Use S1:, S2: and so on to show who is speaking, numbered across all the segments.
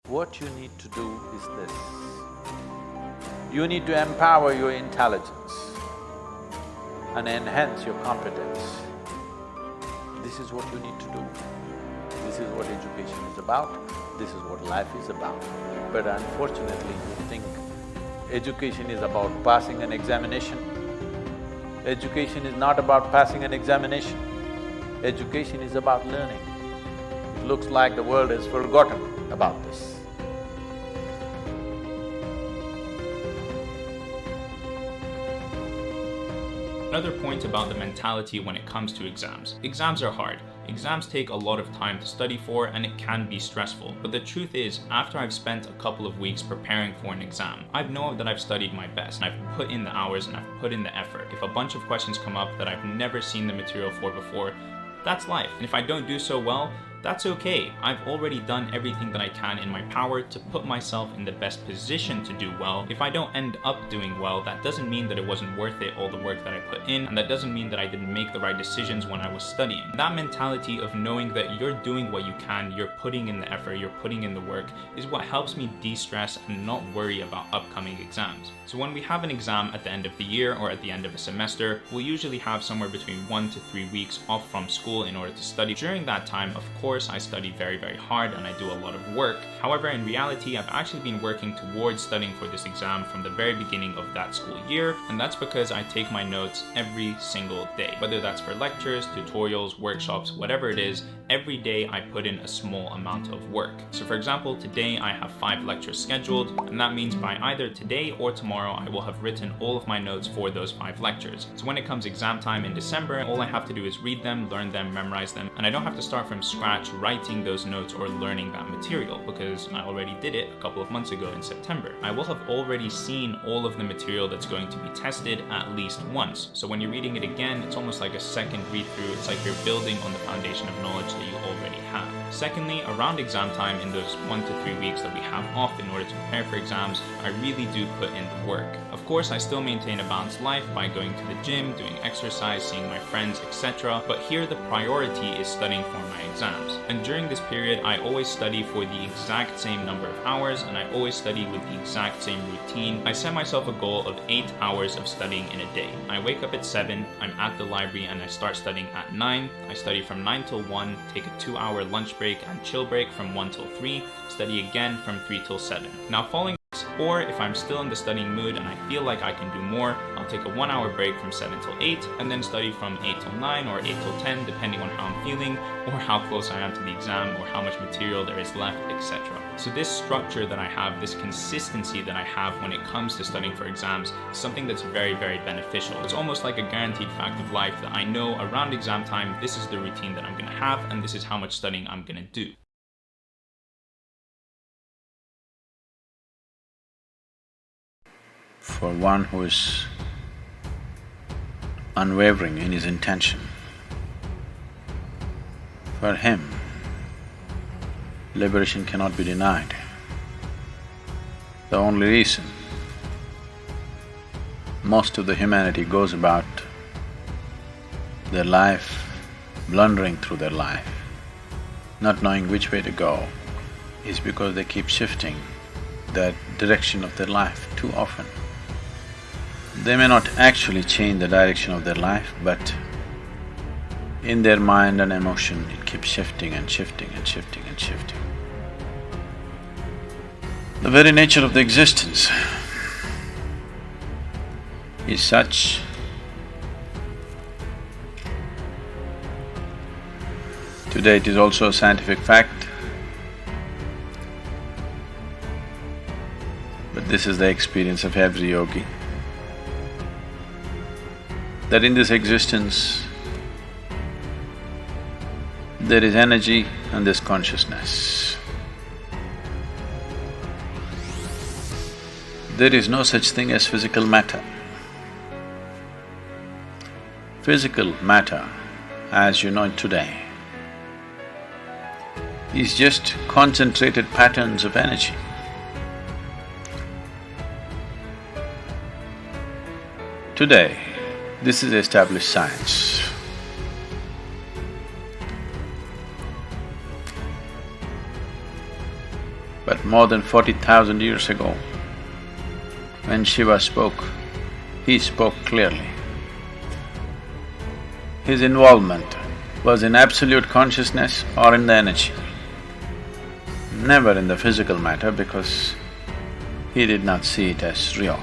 S1: What you need to do is this. You need to empower your intelligence and enhance your competence. This is what you need to do. This is what education is about, this is what life is about. But unfortunately, you think education is about passing an examination. Education is not about passing an examination. Education is about learning. It looks like the world has forgotten about this.
S2: Another point about the mentality when it comes to exams. Exams are hard. Exams take a lot of time to study for and it can be stressful. But the truth is, after I've spent a couple of weeks preparing for an exam, I know that I've studied my best and I've put in the hours and I've put in the effort. If a bunch of questions come up that I've never seen the material for before, that's life. And if I don't do so well, that's okay. I've already done everything that I can in my power to put myself in the best position to do well. If I don't end up doing well, that doesn't mean that it wasn't worth it, all the work that I put in, and that doesn't mean that I didn't make the right decisions when I was studying. That mentality of knowing that you're doing what you can, you're putting in the effort, you're putting in the work, is what helps me de-stress and not worry about upcoming exams. So when we have an exam at the end of the year or at the end of a semester, we'll usually have somewhere between 1 to 3 weeks off from school in order to study. During that time, of course, I study very hard and I do a lot of work. However, in reality, I've actually been working towards studying for this exam from the very beginning of that school year, and that's because I take my notes every single day. Whether that's for lectures, tutorials, workshops, whatever it is, every day I put in a small amount of work. So for example, today I have 5 lectures scheduled, and that means by either today or tomorrow I will have written all of my notes for those 5 lectures. So when it comes exam time in December, all I have to do is read them, learn them, memorize them, and I don't have to start from scratch writing those notes or learning that material because I already did it a couple of months ago in September. I will have already seen all of the material that's going to be tested at least once. So when you're reading it again, it's almost like a second read through. It's like you're building on the foundation of knowledge that you already have. Secondly, around exam time in those 1 to 3 weeks that we have off in order to prepare for exams, I really do put in the work. Of course, I still maintain a balanced life by going to the gym, doing exercise, seeing my friends, etc. But here the priority is studying for my exams. And during this period, I always study for the exact same number of hours and I always study with the exact same routine. I set myself a goal of 8 hours of studying in a day. I wake up at 7, I'm at the library and I start studying at 9. I study from 9 till 1, take a 2-hour lunch break and chill break from 1 till 3, study again from 3 till 7. Now following this, or if I'm still in the studying mood and I feel like I can do more, I'll take a 1-hour break from 7 till 8 and then study from 8 till 9 or 8 till 10 depending on how I'm feeling or how close I am to the exam or how much material there is left, etc. So this structure that I have, this consistency that I have when it comes to studying for exams is something that's very beneficial. It's almost like a guaranteed fact of life that I know around exam time this is the routine that I'm going to have and this is how much studying I'm going to do.
S1: For one who is unwavering in his intention, for him, liberation cannot be denied. The only reason most of the humanity goes about their life, blundering through their life, not knowing which way to go, is because they keep shifting the direction of their life too often. They may not actually change the direction of their life, but in their mind and emotion, it keeps shifting and shifting and shifting and shifting. The very nature of the existence is such today it is also a scientific fact, but this is the experience of every yogi, that in this existence, there is energy and there's consciousness. There is no such thing as physical matter. Physical matter, as you know it today, is just concentrated patterns of energy. Today, this is established science. But more than 40,000 years ago, when Shiva spoke, he spoke clearly. His involvement was in absolute consciousness or in the energy, never in the physical matter, because he did not see it as real.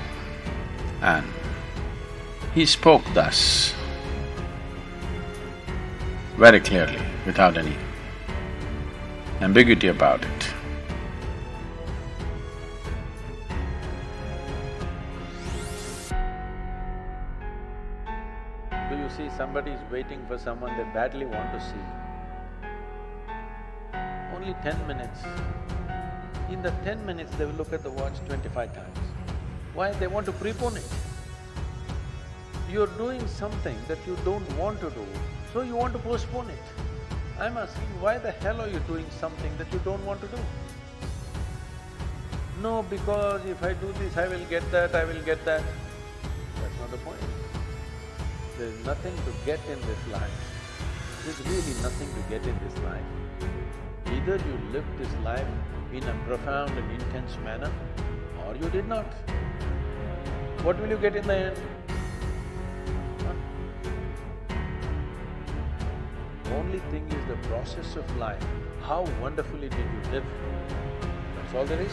S1: And he spoke thus, very clearly, without any ambiguity about it. Do you see somebody is waiting for someone they badly want to see? Only 10 minutes. In the 10 minutes, they will look at the watch 25 times. Why? They want to prepone it. You're doing something that you don't want to do, so you want to postpone it. I'm asking, why the hell are you doing something that you don't want to do? No, because if I do this, I will get that, I will get that. That's not the point. There's nothing to get in this life. There's really nothing to get in this life. Either you lived this life in a profound and intense manner, or you did not. What will you get in the end? Only thing is the process of life. How wonderfully did you live? That's all there is.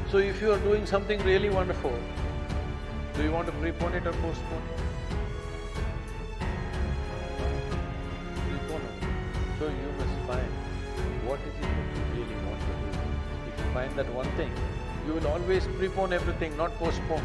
S1: So if you are doing something really wonderful, do you want to prepone it or postpone it? Prepone it. So you must find what is it that you really want to do. If you find that one thing, you will always prepone everything, not postpone.